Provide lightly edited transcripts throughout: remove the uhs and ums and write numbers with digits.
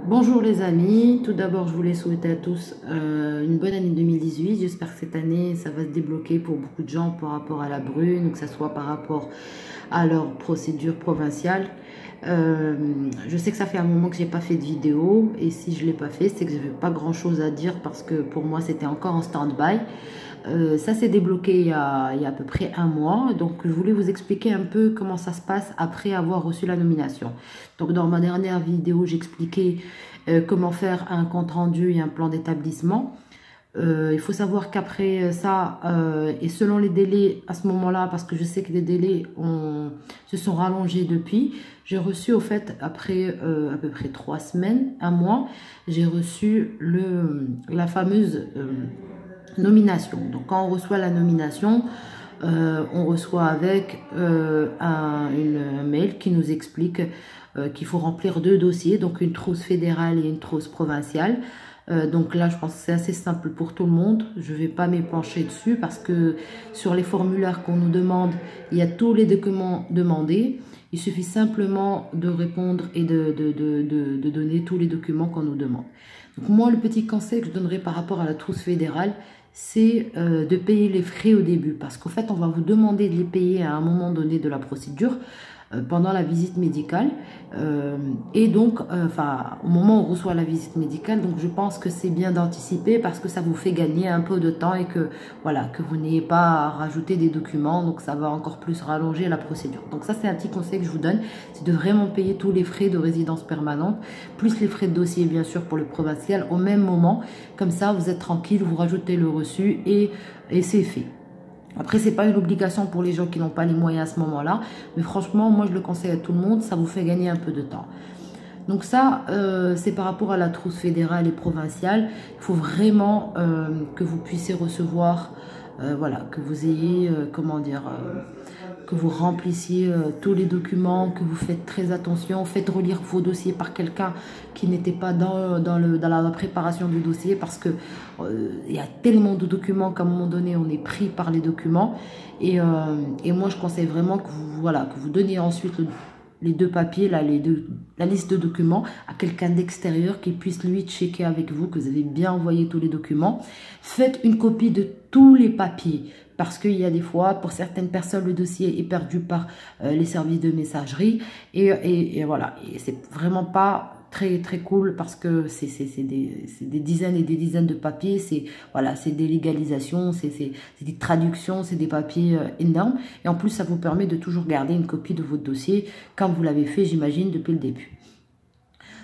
Bonjour les amis, tout d'abord je voulais souhaiter à tous une bonne année 2018. J'espère que cette année ça va se débloquer pour beaucoup de gens par rapport à la brune, ou que ce soit par rapport à leur procédure provinciale. Je sais que ça fait un moment que j'ai pas fait de vidéo, et si je l'ai pas fait c'est que j'avais pas grand chose à dire parce que pour moi c'était encore en stand-by. Ça s'est débloqué il y a à peu près un mois. Donc, je voulais vous expliquer un peu comment ça se passe après avoir reçu la nomination. Donc, dans ma dernière vidéo, j'expliquais comment faire un compte rendu et un plan d'établissement. Il faut savoir qu'après ça, et selon les délais à ce moment-là, parce que je sais que les délais se sont rallongés depuis, j'ai reçu au fait, après à peu près 3 semaines, un mois, j'ai reçu la fameuse nomination. Donc quand on reçoit la nomination, on reçoit avec un mail qui nous explique qu'il faut remplir 2 dossiers, donc une trousse fédérale et une trousse provinciale. Donc là, je pense que c'est assez simple pour tout le monde. Je ne vais pas m'épancher dessus parce que sur les formulaires qu'on nous demande, il y a tous les documents demandés. Il suffit simplement de répondre et de donner tous les documents qu'on nous demande. Donc moi, le petit conseil que je donnerais par rapport à la trousse fédérale, c'est de payer les frais au début. Parce qu'en fait, on va vous demander de les payer à un moment donné de la procédure, pendant la visite médicale. Et donc, au moment où on reçoit la visite médicale, donc je pense que c'est bien d'anticiper parce que ça vous fait gagner un peu de temps et que, voilà, que vous n'ayez pas à rajouter des documents. Donc, ça va encore plus rallonger la procédure. Donc, ça, c'est un petit conseil que je vous donne. C'est de vraiment payer tous les frais de résidence permanente, plus les frais de dossier, bien sûr, pour le provincial au même moment. Comme ça, vous êtes tranquille, vous rajoutez le reçu et c'est fait. Après, c'est pas une obligation pour les gens qui n'ont pas les moyens à ce moment-là. Mais franchement, moi, je le conseille à tout le monde. Ça vous fait gagner un peu de temps. Donc ça, c'est par rapport à la trousse fédérale et provinciale. Il faut vraiment que vous puissiez recevoir, voilà, que vous ayez, comment dire, que vous remplissiez tous les documents, que vous faites très attention. Faites relire vos dossiers par quelqu'un qui n'était pas dans la préparation du dossier parce que il y a tellement de documents qu'à un moment donné, on est pris par les documents. Et moi, je conseille vraiment que vous, voilà, que vous donniez ensuite les 2 papiers, là, la liste de documents à quelqu'un d'extérieur qui puisse lui checker avec vous que vous avez bien envoyé tous les documents. Faites une copie de tous les papiers parce qu'il y a des fois, pour certaines personnes, le dossier est perdu par les services de messagerie et voilà, et c'est vraiment pas très cool parce que c'est des dizaines et des dizaines de papiers, c'est voilà, c'est des légalisations, c'est des traductions, c'est des papiers énormes et en plus ça vous permet de toujours garder une copie de votre dossier comme vous l'avez fait, j'imagine, depuis le début.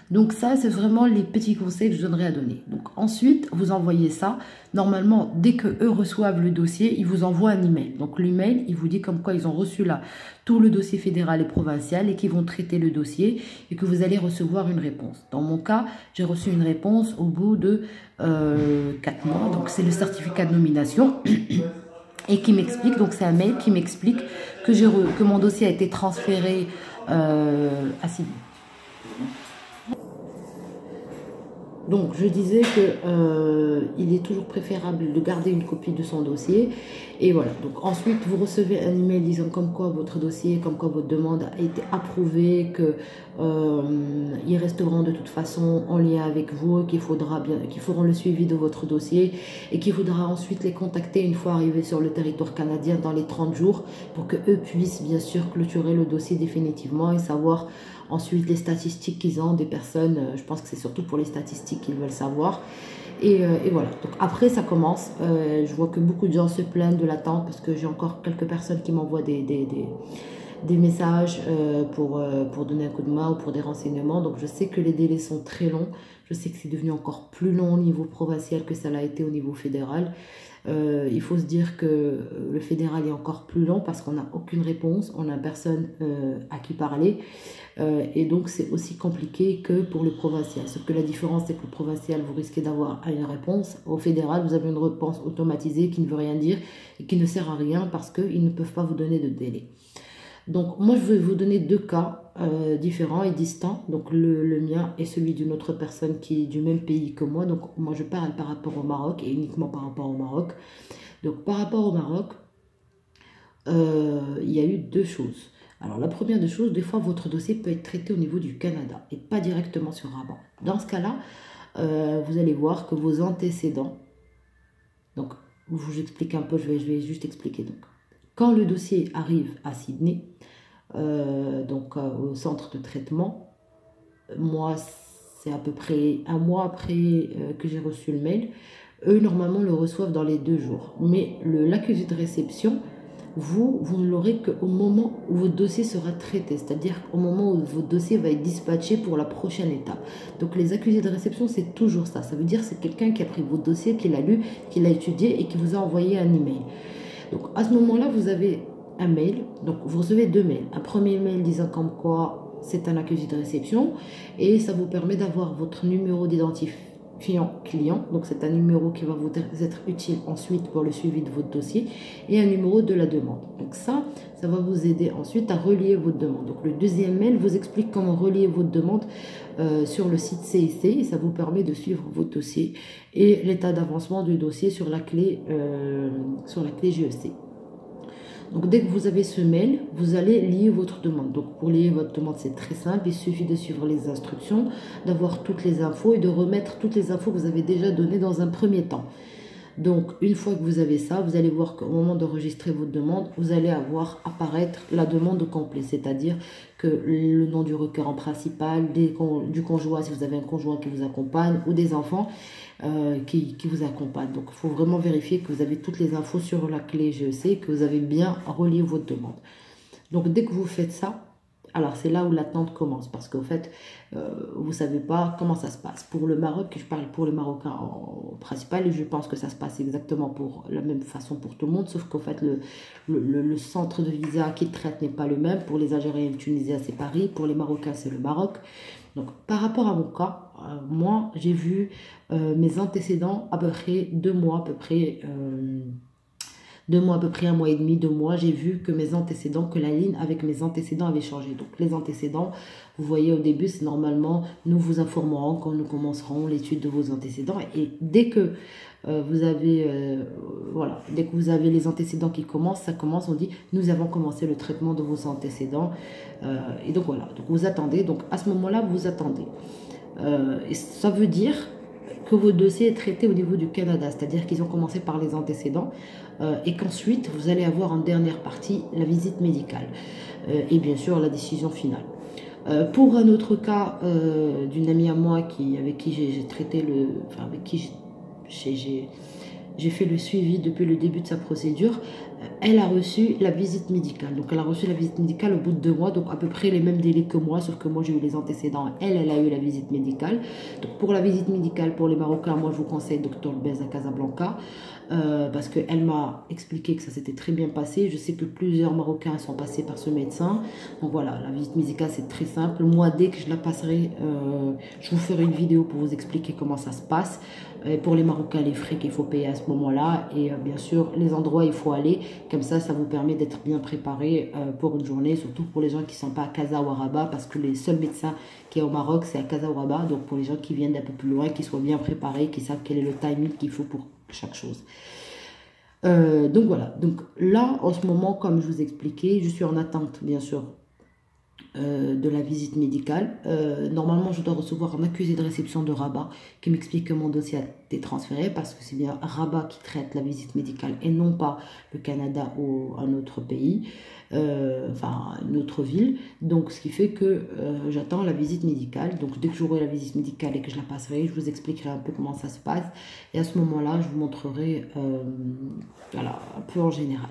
Donc ça, c'est vraiment les petits conseils que je donnerais à donner. Donc ensuite, vous envoyez ça. Normalement, dès que eux reçoivent le dossier, ils vous envoient un email. Donc l'email, il vous dit comme quoi ils ont reçu là tout le dossier fédéral et provincial et qu'ils vont traiter le dossier et que vous allez recevoir une réponse. Dans mon cas, j'ai reçu une réponse au bout de 4 mois. Donc c'est le certificat de nomination. Et qui m'explique, donc c'est un mail qui m'explique que mon dossier a été transféré à Donc, je disais que il est toujours préférable de garder une copie de son dossier. Et voilà. Donc, ensuite, vous recevez un email disant comme quoi votre dossier, comme quoi votre demande a été approuvée, que ils resteront de toute façon en lien avec vous, qu'ils feront le suivi de votre dossier et qu'il faudra ensuite les contacter une fois arrivés sur le territoire canadien dans les 30 jours pour que eux puissent bien sûr clôturer le dossier définitivement et savoir ensuite les statistiques qu'ils ont des personnes. Je pense que c'est surtout pour les statistiques qu'ils veulent savoir. Et voilà. Donc après, ça commence. Je vois que beaucoup de gens se plaignent de l'attente parce que j'ai encore quelques personnes qui m'envoient des messages pour donner un coup de main ou pour des renseignements. Donc je sais que les délais sont très longs. Je sais que c'est devenu encore plus long au niveau provincial que ça l'a été au niveau fédéral. Il faut se dire que le fédéral est encore plus long parce qu'on n'a aucune réponse, on n'a personne à qui parler. Et donc c'est aussi compliqué que pour le provincial. Sauf que la différence c'est que le provincial vous risquez d'avoir une réponse. Au fédéral vous avez une réponse automatisée qui ne veut rien dire et qui ne sert à rien parce qu'ils ne peuvent pas vous donner de délai. Donc moi je vais vous donner 2 cas différents et distants. Donc le mien et celui d'une autre personne qui est du même pays que moi. Donc moi je parle par rapport au Maroc et uniquement par rapport au Maroc. Donc par rapport au Maroc, il y a eu 2 choses. Alors la première des choses, des fois votre dossier peut être traité au niveau du Canada et pas directement sur Rabat. Dans ce cas-là, vous allez voir que vos antécédents, donc je vous explique un peu, je vais juste expliquer. Donc, quand le dossier arrive à Sydney, au centre de traitement, moi c'est à peu près un mois après que j'ai reçu le mail. Eux normalement le reçoivent dans les 2 jours, mais l'accusé de réception, vous ne l'aurez qu'au moment où votre dossier sera traité, c'est-à-dire au moment où votre dossier va être dispatché pour la prochaine étape. Donc les accusés de réception, c'est toujours ça. Ça veut dire que c'est quelqu'un qui a pris votre dossier, qui l'a lu, qui l'a étudié et qui vous a envoyé un email. Donc à ce moment-là, vous avez un mail. Donc vous recevez 2 mails. Un premier mail disant comme quoi c'est un accusé de réception et ça vous permet d'avoir votre numéro d'identifiant client, donc c'est un numéro qui va vous être utile ensuite pour le suivi de votre dossier, et un numéro de la demande. Donc ça va vous aider ensuite à relier votre demande. Donc le deuxième mail vous explique comment relier votre demande sur le site CIC, et ça vous permet de suivre votre dossier et l'état d'avancement du dossier sur la clé JEC. Donc dès que vous avez ce mail, vous allez lier votre demande. Donc pour lier votre demande, c'est très simple. Il suffit de suivre les instructions, d'avoir toutes les infos et de remettre toutes les infos que vous avez déjà données dans un premier temps. Donc une fois que vous avez ça, vous allez voir qu'au moment d'enregistrer votre demande, vous allez avoir apparaître la demande au complet. C'est-à-dire que le nom du requérant principal, du conjoint, si vous avez un conjoint qui vous accompagne, ou des enfants qui vous accompagnent. Donc il faut vraiment vérifier que vous avez toutes les infos sur la clé GEC, que vous avez bien relié votre demande. Donc dès que vous faites ça, alors c'est là où l'attente commence, parce qu'en fait, vous ne savez pas comment ça se passe. Pour le Maroc, je parle pour les Marocains en principal, et je pense que ça se passe exactement pour la même façon pour tout le monde, sauf qu'en fait, le centre de visa qui traite n'est pas le même. Pour les Algériens et les Tunisiens, c'est Paris. Pour les Marocains, c'est le Maroc. Donc, par rapport à mon cas, moi, j'ai vu mes antécédents à peu près 2 mois, à peu près... 2 mois, à peu près 1 mois et demi, 2 mois, j'ai vu que la ligne avec mes antécédents avait changé. Donc les antécédents, vous voyez au début, c'est normalement, nous vous informerons quand nous commencerons l'étude de vos antécédents. Et dès que vous avez les antécédents qui commencent, ça commence, on dit, nous avons commencé le traitement de vos antécédents. Et donc voilà, donc vous attendez. Donc à ce moment-là, vous attendez. Et ça veut dire que votre dossier est traité au niveau du Canada, c'est-à-dire qu'ils ont commencé par les antécédents et qu'ensuite vous allez avoir en dernière partie la visite médicale et bien sûr la décision finale. Pour un autre cas d'une amie à moi avec qui j'ai traité avec qui j'ai fait le suivi depuis le début de sa procédure, elle a reçu la visite médicale. Donc elle a reçu la visite médicale au bout de 2 mois, donc à peu près les mêmes délais que moi, sauf que moi j'ai eu les antécédents, elle a eu la visite médicale. Donc pour la visite médicale pour les Marocains, moi je vous conseille Dr Bez à Casablanca, parce qu'elle m'a expliqué que ça s'était très bien passé. Je sais que plusieurs Marocains sont passés par ce médecin. Donc voilà, la visite médicale c'est très simple. Moi dès que je la passerai, je vous ferai une vidéo pour vous expliquer comment ça se passe. Et pour les Marocains, les frais qu'il faut payer à ce moment-là, et bien sûr les endroits où il faut aller, comme ça vous permet d'être bien préparé pour une journée, surtout pour les gens qui ne sont pas à Casa ou à Rabat, parce que les seuls médecins qui est au Maroc c'est à Casa ou Rabat. Donc pour les gens qui viennent d'un peu plus loin, qui soient bien préparés, qui savent quel est le timing qu'il faut pour chaque chose. Donc voilà, donc là en ce moment, comme je vous expliquais, je suis en attente bien sûr de la visite médicale. Normalement, je dois recevoir un accusé de réception de Rabat qui m'explique que mon dossier a été transféré, parce que c'est bien Rabat qui traite la visite médicale et non pas le Canada ou un autre pays, une autre ville. Donc, ce qui fait que j'attends la visite médicale. Donc, dès que j'aurai la visite médicale et que je la passerai, je vous expliquerai un peu comment ça se passe. Et à ce moment-là, je vous montrerai un peu en général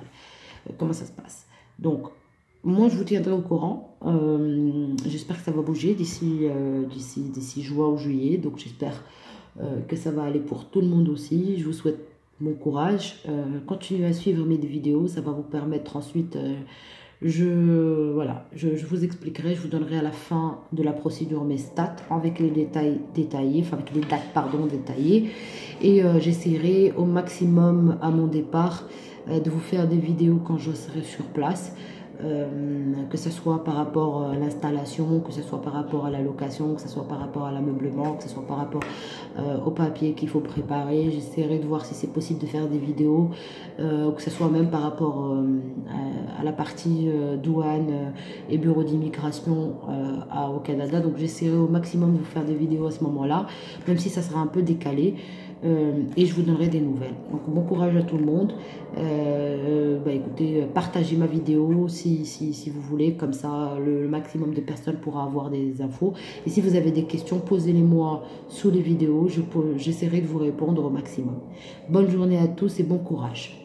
comment ça se passe. Donc, moi, je vous tiendrai au courant. J'espère que ça va bouger d'ici juin ou juillet. Donc, j'espère que ça va aller pour tout le monde aussi. Je vous souhaite bon courage. Continuez à suivre mes vidéos. Ça va vous permettre ensuite... je vous expliquerai, je vous donnerai à la fin de la procédure mes stats avec les détails détaillés, avec les dates détaillées. Et j'essaierai au maximum à mon départ de vous faire des vidéos quand je serai sur place. que ce soit par rapport à l'installation, que ce soit par rapport à la location, que ce soit par rapport à l'ameublement, que ce soit par rapport au papier qu'il faut préparer. J'essaierai de voir si c'est possible de faire des vidéos, que ce soit même par rapport à la partie douane et bureau d'immigration au Canada. Donc j'essaierai au maximum de vous faire des vidéos à ce moment-là, même si ça sera un peu décalé. Et je vous donnerai des nouvelles. Donc bon courage à tout le monde. Écoutez, partagez ma vidéo si vous voulez, comme ça le maximum de personnes pourra avoir des infos. Et si vous avez des questions, posez-les-moi sous les vidéos, j'essaierai de vous répondre au maximum. Bonne journée à tous et bon courage.